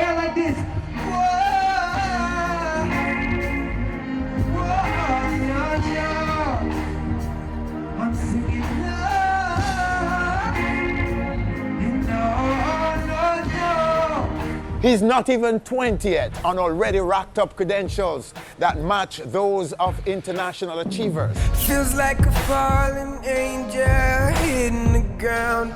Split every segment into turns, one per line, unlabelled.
girl like this. I'm singing love, and no.
He's not even 20 yet and already racked up credentials that match those of international achievers.
Feels like a fallen angel hitting the ground.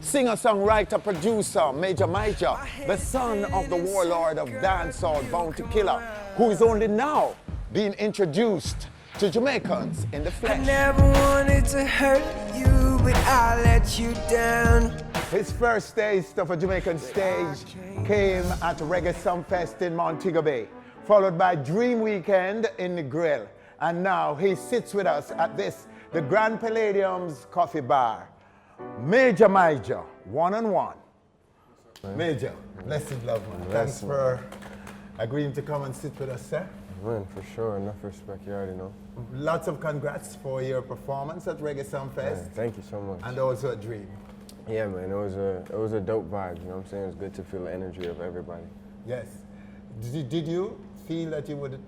Singer-songwriter, producer, Major Major, the son of the warlord of dancehall, Bounty Killer, who is only now being introduced to Jamaicans in the
I
flesh.
never wanted to hurt you, but I let you down.
His first taste of a Jamaican stage came at Reggae Sumfest in Montego Bay, followed by Dream Weekend in the Grill. And now he sits with us at the Grand Palladium's coffee bar. Major Major, one-on-one. Major, blessed love, man. Thanks for agreeing to come and sit with us, sir.
Man, for sure, enough respect, you already know.
Lots of congrats for your performance at Reggae Sumfest.
Man, thank you so much.
And also a Dream.
Yeah, man, it was a dope vibe, you know what I'm saying? It was good to feel the energy of everybody.
Yes. Did you feel that you would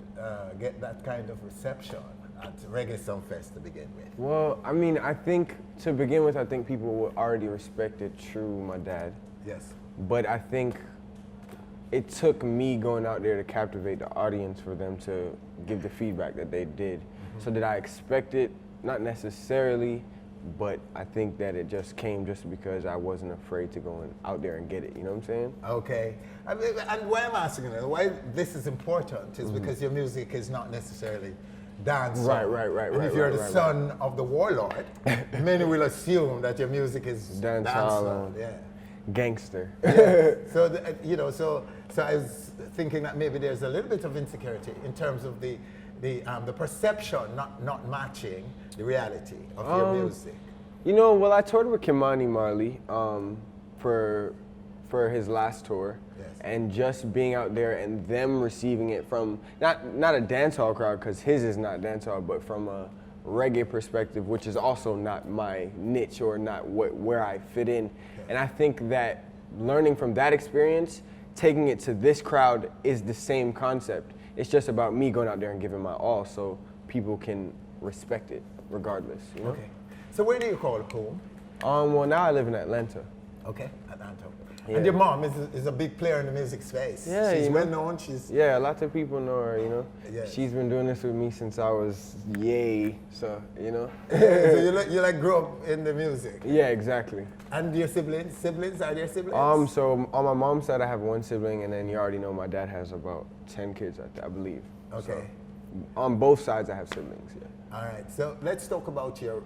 get that kind of reception at Reggae Sumfest to begin with?
Well, I mean, I think, to begin with, I think people already respected True, my dad.
Yes.
But I think it took me going out there to captivate the audience for them to give the feedback that they did. So did I expect it? Not necessarily, but I think that it just came just because I wasn't afraid to go out there and get it, you know what I'm saying?
Okay. I mean, and why I'm asking you, why this is important is because your music is not necessarily dance.
Right.
And if you're the son of the warlord, many will assume that your music is dancehall. Yeah.
Gangster.
Yeah. So I was thinking that maybe there's a little bit of insecurity in terms of the perception not matching the reality of your music.
You know, well, I toured with Kimani Marley for his last tour.
Yes.
And just being out there and them receiving it from, not a dancehall crowd, because his is not dancehall, but from a reggae perspective, which is also not my niche or not where I fit in. Okay. And I think that learning from that experience, taking it to this crowd is the same concept. It's just about me going out there and giving my all so people can respect it regardless, you know?
Okay. So where do you call home?
Well, now I live in Atlanta.
Okay, Atlanta.
Yeah.
And your mom is a big player in the music space.
Yeah,
she's
you know,
well known.
Yeah, lots of people know her, you know.
Yeah.
She's been doing this with me since I was so, you know.
So you like grew up in the music.
Yeah, exactly.
And your siblings? Are there siblings?
So on my mom's side, I have one sibling, and then you already know my dad has about 10 kids, I believe.
Okay.
So, on both sides, I have siblings. Yeah.
All right. So let's talk about your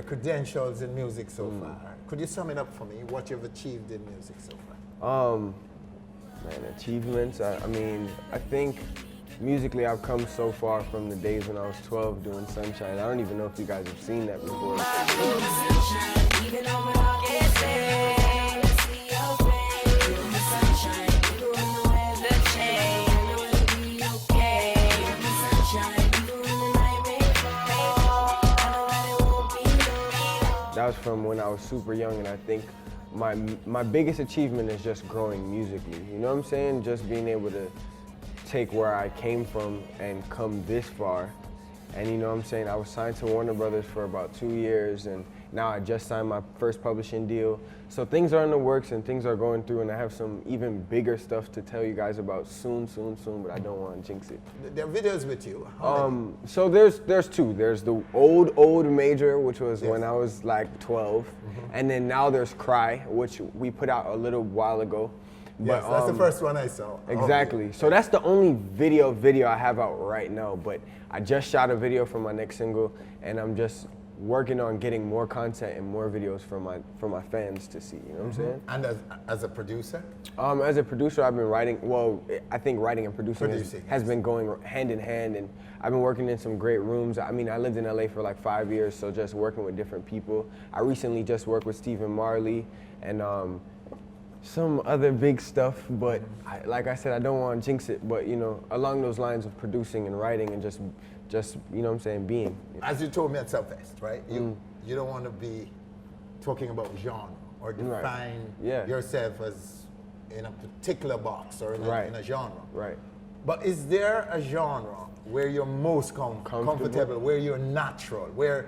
credentials in music so far. Could you sum it up for me? What you've achieved in music so far?
Man, achievements. I mean, I think musically I've come so far from the days when I was 12 doing Sunshine. I don't even know if you guys have seen that before. That was from when I was super young, and I think my biggest achievement is just growing musically. You know what I'm saying? Just being able to take where I came from and come this far. And you know what I'm saying? I was signed to Warner Brothers for about 2 years, and now I just signed my first publishing deal. So things are in the works and things are going through, and I have some even bigger stuff to tell you guys about soon, but I don't want to jinx it.
There are videos with you.
So there's two. There's the old Major, which was when I was like 12, and then now there's Cry, which we put out a little while ago.
Yes,
but,
that's the first one I saw.
Exactly. So that's the only video I have out right now, but I just shot a video for my next single, and I'm just working on getting more content and more videos for my fans to see, you know what I'm saying?
And as a producer?
As a producer, I've been writing, well, I think writing and producing has been going hand in hand, and I've been working in some great rooms. I mean, I lived in LA for like 5 years, so just working with different people. I recently just worked with Stephen Marley and some other big stuff, but like I said, I don't want to jinx it, but you know, along those lines of producing and writing and just you know what I'm saying, being.
As you told me at Sumfest, right? You don't want to be talking about genre or define yourself as in a particular box or in
Right.
in a genre.
Right.
But is there a genre where you're most comfortable, where you're natural, where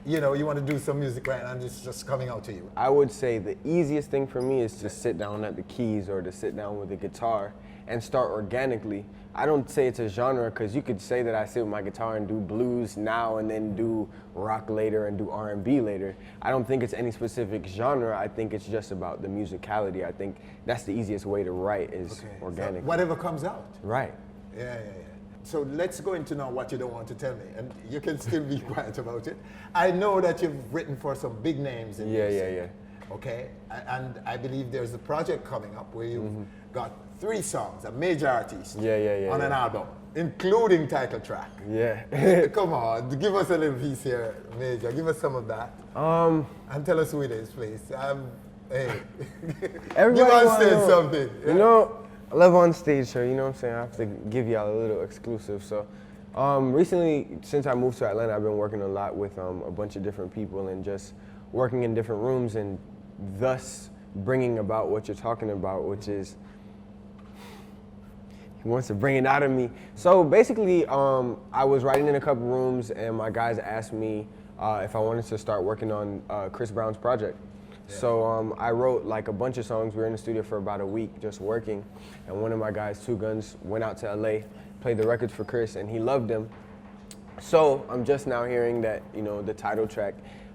you know you want to do some music right and it's just coming out to you?
I would say the easiest thing for me is to sit down at the keys or to sit down with the guitar and start organically. I don't say it's a genre because you could say that I sit with my guitar and do blues now and then do rock later and do R&B later. I don't think it's any specific genre. I think it's just about the musicality. I think that's the easiest way to write is organic.
So whatever comes out.
Right.
Yeah. So let's go into now what you don't want to tell me, and you can still be quiet about it. I know that you've written for some big names in music.
Yeah.
Okay, and I believe there's a project coming up where you've got 3 songs, a major artist, on an album, including title track.
Yeah.
Come on, give us a little piece here, Major. Give us some of that. And tell us who it is, please. Hey,
Everybody
give on
wanna
stage
know.
something.
You know, I love on stage show, you know what I'm saying? I have to give y'all a little exclusive. So recently, since I moved to Atlanta, I've been working a lot with a bunch of different people and just working in different rooms and thus bringing about what you're talking about, which is, he wants to bring it out of me. So basically, I was writing in a couple rooms and my guys asked me if I wanted to start working on Chris Brown's project. So I wrote like a bunch of songs. We were in the studio for about a week just working. And one of my guys, Two Guns, went out to LA, played the records for Chris, and he loved them. So I'm just now hearing that, you know, the title track,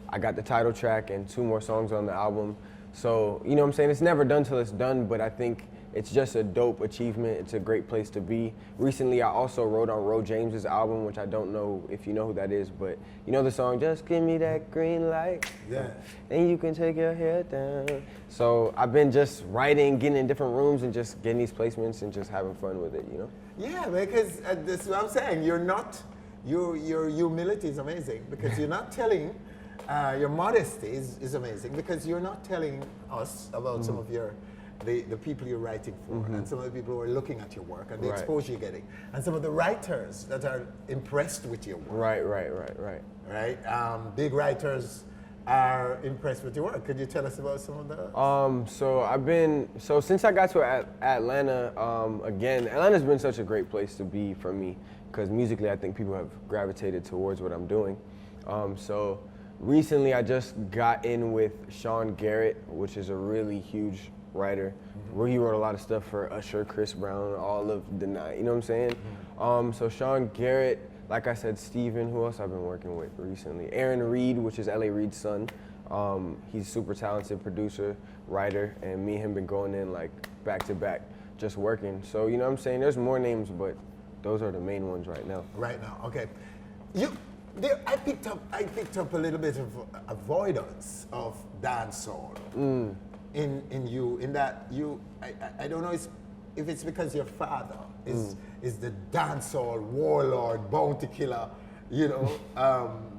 I got the title track and 2 more songs on the album. So, you know what I'm saying? It's never done till it's done, but I think it's just a dope achievement. It's a great place to be. Recently, I also wrote on Ro James's album, which I don't know if you know who that is, but you know the song, Just Give Me That Green Light.
Yeah.
And you can take your head down. So I've been just writing, getting in different rooms and just getting these placements and just having fun with it, you know?
Yeah, because this is what I'm saying. You're not, your humility is amazing because you're not telling, your modesty is amazing because you're not telling us about some of the people you're writing for and some of the people who are looking at your work and the exposure you're getting and some of the writers that are impressed with your work. Right? Big writers are impressed with your work. Could you tell us about some of those?
So since I got to Atlanta, again, Atlanta's been such a great place to be for me because musically I think people have gravitated towards what I'm doing. So recently I just got in with Sean Garrett, which is a really huge writer, where he wrote a lot of stuff for Usher, Chris Brown, all of the night, you know what I'm saying? So Sean Garrett, like I said, Steven, who else I've been working with recently? Aaron Reed, which is L.A. Reid's son. He's a super talented producer, writer, and me and him been going in like back to back, just working. So, you know what I'm saying? There's more names, but those are the main ones right now.
Right now, okay. I picked up a little bit of avoidance of dancehall in you, in that you, I don't know if it's because your father is the dancehall warlord, bounty killer, you know,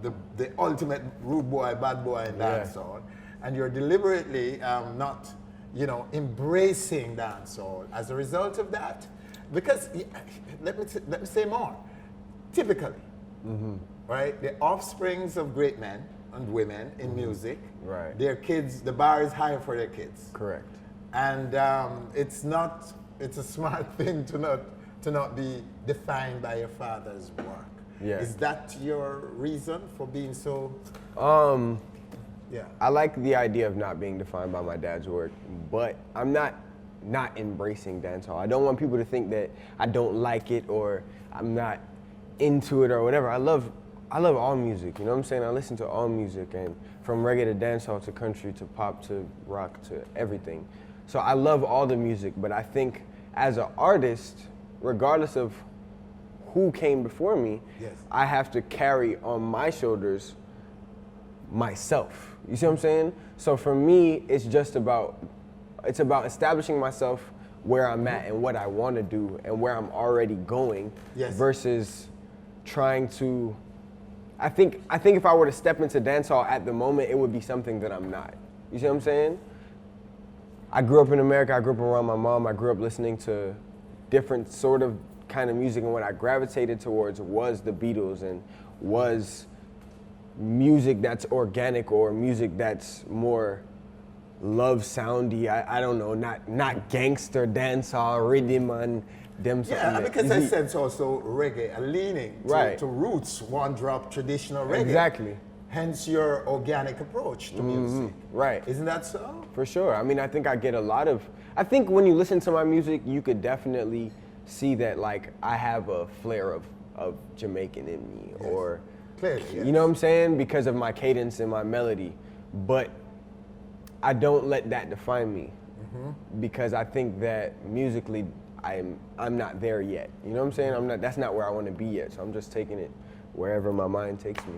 the ultimate rude boy, bad boy in dancehall, and you're deliberately not, you know, embracing dancehall as a result of that. Because let me say more. Typically, right, the offsprings of great men and women in music, their kids, the bar is higher for their kids.
Correct.
And it's a smart thing to not be defined by your father's work.
Yeah.
Is that your reason for being so?
I like the idea of not being defined by my dad's work, but I'm not embracing dancehall. I don't want people to think that I don't like it or I'm not into it or whatever. I love all music, you know what I'm saying? I listen to all music, and from reggae to dancehall to country to pop to rock to everything. So I love all the music, but I think as an artist, regardless of who came before me, I have to carry on my shoulders myself. You see what I'm saying? So for me, it's about establishing myself where I'm at and what I want to do and where I'm already going versus trying to, I think if I were to step into dancehall at the moment, it would be something that I'm not. You see what I'm saying? I grew up in America, I grew up around my mom, I grew up listening to different sort of kind of music, and what I gravitated towards was the Beatles and was music that's organic or music that's more love soundy. I don't know, not gangster dancehall rhythm and them something.
Yeah,
that-
because I
is it-
sense also reggae, a leaning
Right.
to roots, one drop traditional reggae.
Exactly.
Hence your organic approach to music.
Right.
Isn't that so?
For sure. I mean, I think I get a lot of. I think when you listen to my music, you could definitely see that like I have a flair of Jamaican in me, or
Clearly, yes.
you know what I'm saying, because of my cadence and my melody. But I don't let that define me, because I think that musically I'm not there yet. You know what I'm saying? I'm not. That's not where I want to be yet. So I'm just taking it wherever my mind takes me.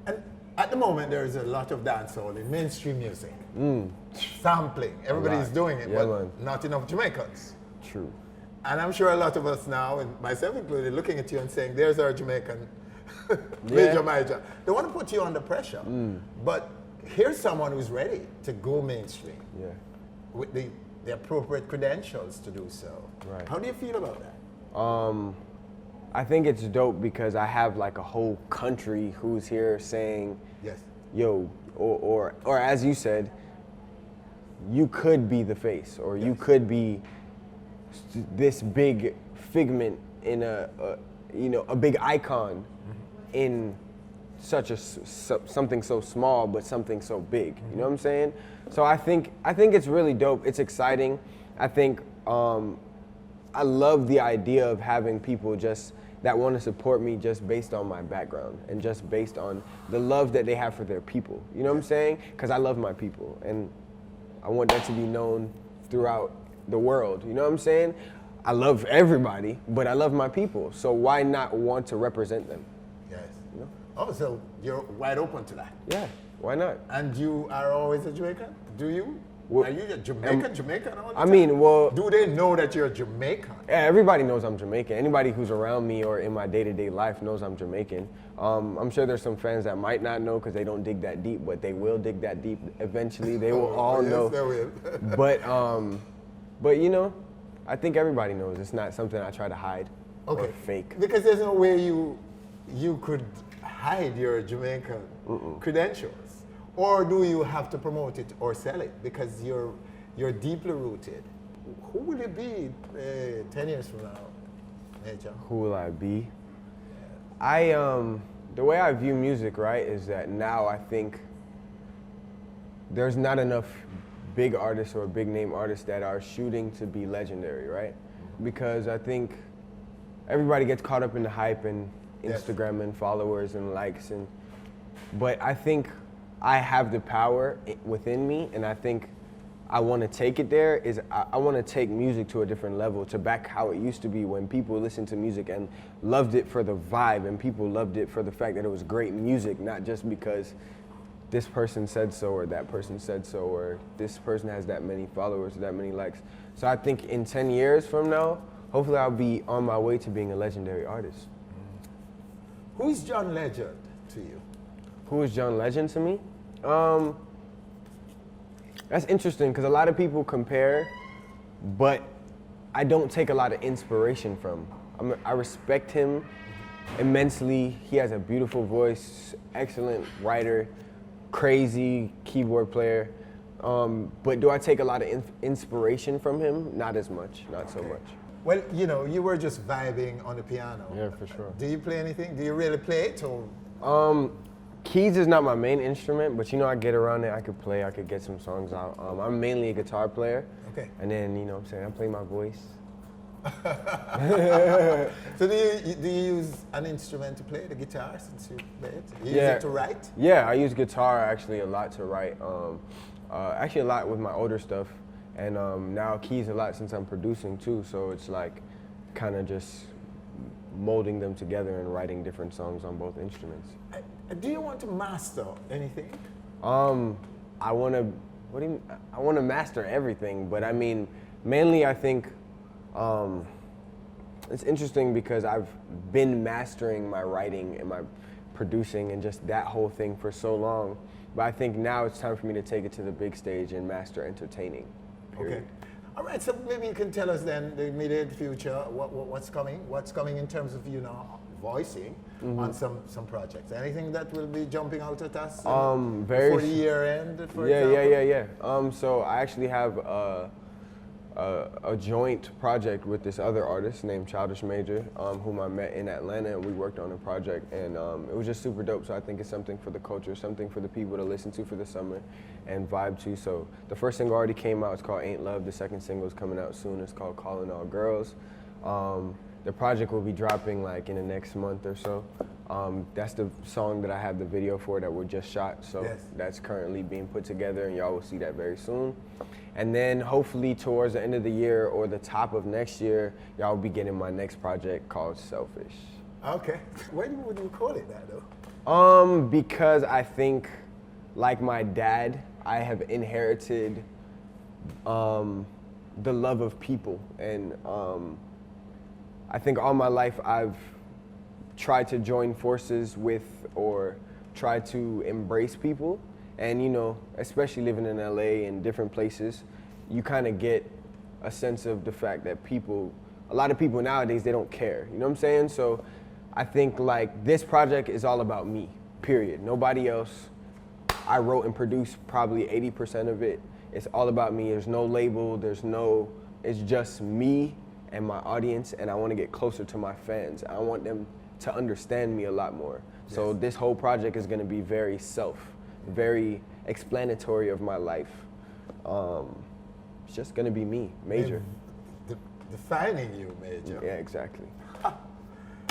And at the moment, there is a lot of dancehall in mainstream music. Sampling. Everybody's
lot.
doing it,
Yeah,
but
man.
not enough Jamaicans.
True.
And I'm sure a lot of us now, and myself included, looking at you and saying, there's our Jamaican major, major. They want to put you under pressure. But here's someone who's ready to go mainstream
Yeah.
with the appropriate credentials to do so.
Right.
How do you feel about that?
I think it's dope because I have like a whole country who's here saying,
Yes.
yo, or as you said, you could be the face, or you could be this big figment in a big icon in such a something so small but something so big. You know what I'm saying? So I think it's really dope. It's exciting. I think I love the idea of having people just that want to support me just based on my background and just based on the love that they have for their people. You know what I'm saying? Because I love my people and I want that to be known throughout the world. You know what I'm saying? I love everybody, but I love my people. So why not want to represent them?
Yes.
You know?
Oh, so you're wide open to that.
Yeah, why not?
And you are always a Jamaican? Do you?
Well,
are you a Jamaican all the
I
time?
mean, well,
Do they know that you're Jamaican?
yeah, everybody knows I'm Jamaican. Anybody who's around me or in my day-to-day life knows I'm Jamaican. I'm sure there's some fans that might not know because they don't dig that deep, but they will dig that deep eventually. They will all
yes,
know.
they will.
But you know, I think everybody knows. It's not something I try to hide or fake.
Because there's no way you could hide your Jamaican credentials. Or do you have to promote it or sell it because you're deeply rooted? Who will you be 10 years from now, Major?
Who will I be? The way I view music, right, is that now I think there's not enough big artists or big name artists that are shooting to be legendary, right? Because I think everybody gets caught up in the hype and
Yes.
Instagram and followers and likes, but I think I have the power within me, and I think I want to take it there. I want to take music to a different level, to back how it used to be when people listened to music and loved it for the vibe, and people loved it for the fact that it was great music, not just because this person said so or that person said so or this person has that many followers or that many likes. So I think in 10 years from now, hopefully I'll be on my way to being a legendary artist.
Who's John Legend to you?
Who is John Legend to me? That's interesting because a lot of people compare, but I don't take a lot of inspiration from. I respect him immensely. He has a beautiful voice, excellent writer, crazy keyboard player. But do I take a lot of inspiration from him? Not as much, not so much.
Well, you know, you were just vibing on the piano.
Yeah, for sure.
Do you play anything? Do you really play it? Or?
Keys is not my main instrument, but you know, I get around it, I could play, I could get some songs out. I'm mainly a guitar player.
Okay.
And then, you know what I'm saying, I play my voice.
So do you use an instrument to play, the guitar, since you play it? You use it to write?
Yeah, I use guitar actually a lot to write. Actually a lot with my older stuff. And now keys a lot since I'm producing too, so it's like kind of just molding them together and writing different songs on both instruments.
Do you want to master anything?
I want to master everything, but I mean, mainly I think it's interesting because I've been mastering my writing and my producing and just that whole thing for so long, but I think now it's time for me to take it to the big stage and master entertaining. Period.
Okay. All right, so maybe you can tell us then the immediate future, what's coming in terms of, you know, voicing on some projects. Anything that will be jumping out at us
very
before the year end, for
yeah,
example?
So I actually have a joint project with this other artist named Childish Major, whom I met in Atlanta, and we worked on a project, and it was just super dope. So I think it's something for the culture, something for the people to listen to for the summer and vibe to. So the first single already came out. It's called Ain't Love. The second single is coming out soon. It's called Calling All Girls. The project will be dropping like in the next month or so. That's the song that I have the video for that we just shot. So that's currently being put together, and y'all will see that very soon. And then hopefully towards the end of the year or the top of next year, y'all will be getting my next project called Selfish.
Okay. Why would you call it that though?
Because I think, like my dad, I have inherited the love of people, and I think all my life I've tried to join forces with or try to embrace people. And you know, especially living in LA and different places, you kind of get a sense of the fact that a lot of people nowadays, they don't care. You know what I'm saying? So I think like this project is all about me, period. Nobody else. I wrote and produced probably 80% of it. It's all about me. There's no label, it's just me and my audience, and I want to get closer to my fans. I want them to understand me a lot more. Yes. So this whole project is going to be very very explanatory of my life. It's just going to be me, Major.
Defining you, Major.
Yeah, exactly.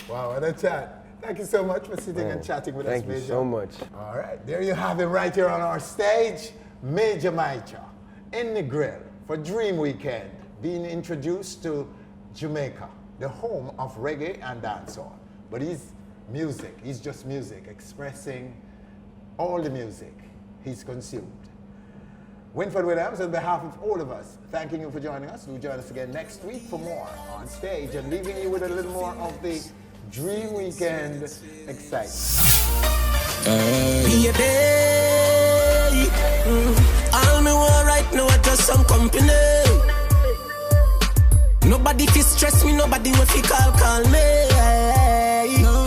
Wow, what a chat. Thank you so much for sitting and chatting with us, Major.
Thank you so much.
All right, there you have him right here on our stage, Major Maicha, in the grill for Dream Weekend, being introduced to Jamaica, the home of reggae and dancehall. But he's just music, expressing all the music he's consumed. Winford Williams, on behalf of all of us, thanking you for joining us. Do join us again next week for more on stage and leaving you with a little more of the Dream Weekend excitement.
All me want right now is just some company. Nobody fi stress me, nobody will fi call me. No.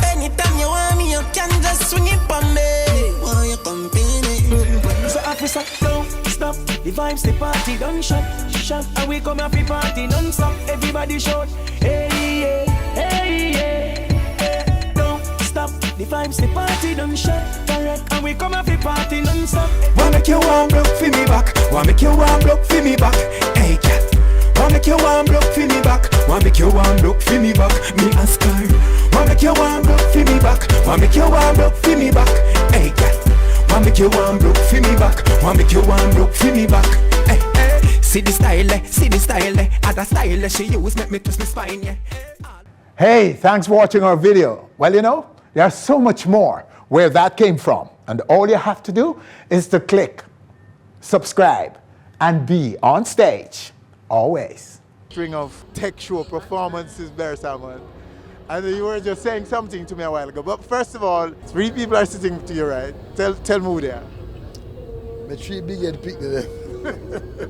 Anytime you want me, you can just swing it for me. Want your company? So officer, don't stop. The vibes, the party, don't shut. And we come happy party, don't stop. Everybody shout, hey, yeah, hey, yeah, hey. Don't stop. The vibes, the party, don't shut. Correct. And we come happy party, don't stop.
Wanna make you warm block for me back. Wanna make you warm block for me back. Hey, cat. Wanna make you warm block for me back. Wanna make you warm block for me back. Me and Sky. Wanna make you warm block for me back. Wanna make you warm block for me back. Hey, cat. Wanna make you warm block for me back. Wanna make you warm block for me back. Hey, hey. See the style, other style she use make me twist my spine, yeah.
Hey, thanks for watching our video. Well, you know, there's so much more where that came from. And all you have to do is to click, subscribe, and be on stage, always. String of tech show performances, Bear Salmon. And you were just saying something to me a while ago. But first of all, 3 people are sitting to your right. Tell me who they are.
My 3 big head pick them.